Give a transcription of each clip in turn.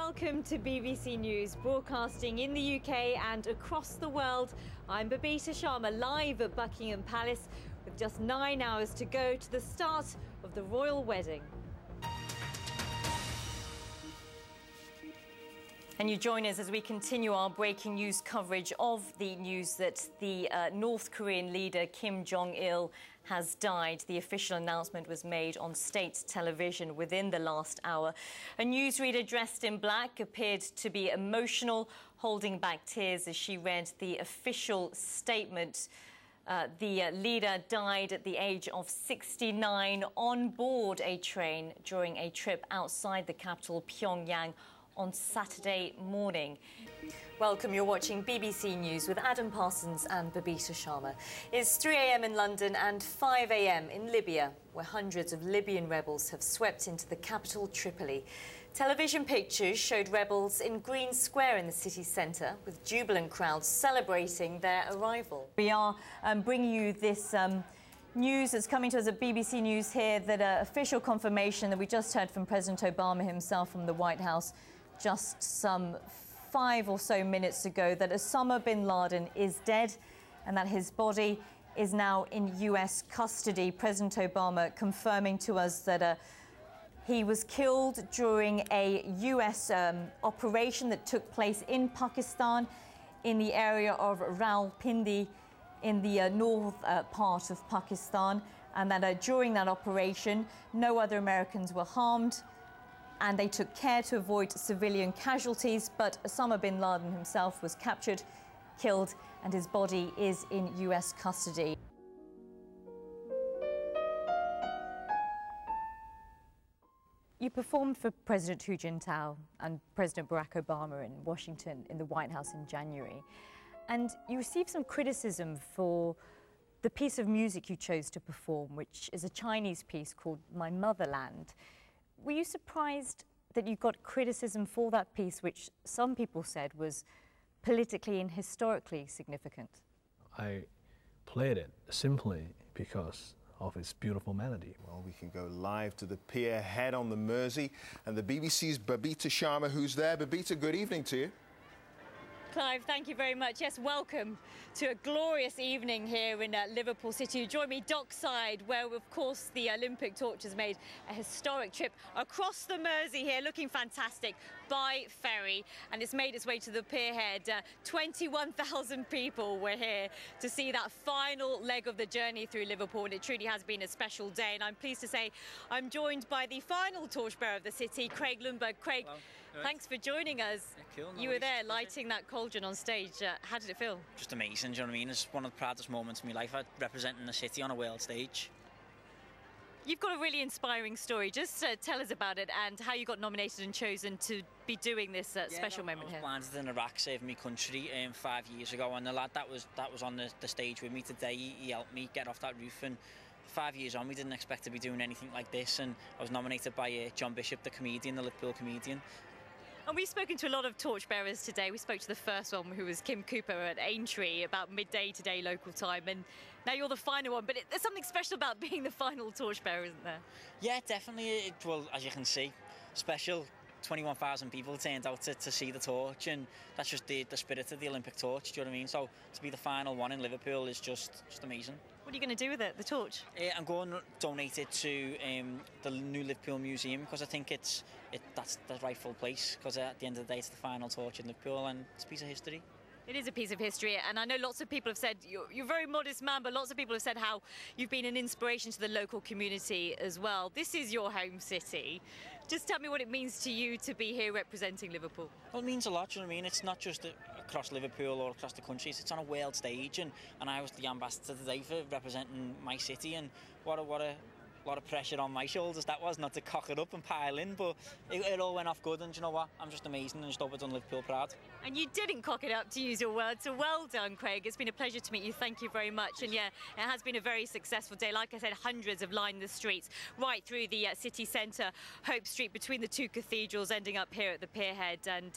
welcome to BBC News, broadcasting in the UK and across the world. I'm Babita Sharma, live at Buckingham Palace, with just 9 hours to go to the start of the royal wedding. And you join us as we continue our breaking news coverage of the news that the North Korean leader Kim Jong-il has died. The official announcement was made on state television within the last hour. A newsreader dressed in black appeared to be emotional, holding back tears as she read the official statement. The leader died at the age of 69 on board a train during a trip outside the capital, Pyongyang, on Saturday morning. Welcome, you're watching BBC News with Adam Parsons and Babita Sharma. It's 3 a.m. in London and 5 a.m. in Libya, where hundreds of Libyan rebels have swept into the capital, Tripoli. Television pictures showed rebels in Green Square in the city centre, with jubilant crowds celebrating their arrival. We are bringing you this news that's coming to us at BBC News here, that official confirmation that we just heard from President Obama himself from the White House just some 5 or so minutes ago, that Osama bin Laden is dead and that his body is now in US custody. President Obama confirming to us that he was killed during a US operation that took place in Pakistan in the area of Rawalpindi in the north part of Pakistan, and that during that operation no other Americans were harmed and they took care to avoid civilian casualties. But Osama bin Laden himself was captured, killed, and his body is in US custody. You performed for President Hu Jintao and President Barack Obama in Washington in the White House in January. And you received some criticism for the piece of music you chose to perform, which is a Chinese piece called My Motherland. Were you surprised that you got criticism for that piece, which some people said was politically and historically significant? I played it simply because of its beautiful melody. Well, we can go live to the pier head on the Mersey, and the BBC's Babita Sharma, who's there. Babita, good evening to you. Clive, thank you very much. Yes, welcome to a glorious evening here in Liverpool City. You join me dockside, where, of course, the Olympic torch has made a historic trip across the Mersey here, looking fantastic, by ferry. And it's made its way to the pier head. 21,000 people were here to see that final leg of the journey through Liverpool. And it truly has been a special day. And I'm pleased to say I'm joined by the final torchbearer of the city, Craig Lundberg. Craig, thanks for joining us. Yeah, cool. You were there lighting that cauldron on stage. How did it feel? Just amazing, do you know what I mean? It's one of the proudest moments of my life, representing the city on a world stage. You've got a really inspiring story. Just tell us about it and how you got nominated and chosen to be doing this special moment here. I was blinded in Iraq, saving my country 5 years ago, and the lad that was on the stage with me today, he helped me get off that roof. And 5 years on, we didn't expect to be doing anything like this, and I was nominated by John Bishop, the comedian, the Liverpool comedian. And we've spoken to a lot of torchbearers today. We spoke to the first one, who was Kim Cooper at Aintree, about midday today local time, and now you're the final one. But there's something special about being the final torchbearer, isn't there? Yeah, definitely. Well, as you can see, special. 21,000 people turned out to see the torch, and that's just the spirit of the Olympic torch, do you know what I mean? So to be the final one in Liverpool is just amazing. What are you going to do with it, the torch? I'm going to donate it to the new Liverpool Museum, because I think that's the rightful place, because at the end of the day it's the final torch in Liverpool and it's a piece of history. It is a piece of history, and I know lots of people have said, you're a very modest man, but lots of people have said how you've been an inspiration to the local community as well. This is your home city. Just tell me what it means to you to be here representing Liverpool. Well, it means a lot, you know what I mean? It's not just across Liverpool or across the country, it's on a world stage, and I was the ambassador today for representing my city, and what a lot of pressure on my shoulders that was, not to cock it up and pile in, but it all went off good, and you know what, I'm just amazing and just hope I've done Liverpool proud. And you didn't cock it up, to use your words, so well done, Craig. It's been a pleasure to meet you. Thank you very much. And yeah, it has been a very successful day. Like I said, hundreds have lined the streets right through the city centre, Hope Street, between the two cathedrals, ending up here at the pier head. And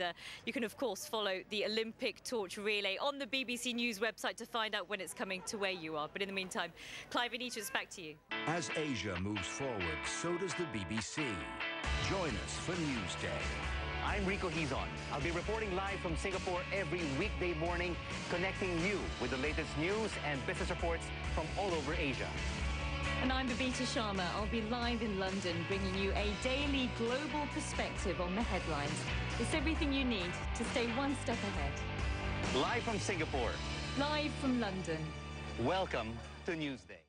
you can of course follow the Olympic torch relay on the BBC News website to find out when it's coming to where you are. But in the meantime, Clive, Anita, it's back to you. As Asia moves forward, so does the BBC. Join us for Newsday. I I'm Rico Hizon. I'll be reporting live from Singapore every weekday morning, connecting you with the latest news and business reports from all over Asia. And I'm Babita Sharma. I'll be live in London, bringing you a daily global perspective on the headlines. It's everything you need to stay one step ahead. Live from Singapore. Live from London. Welcome to Newsday.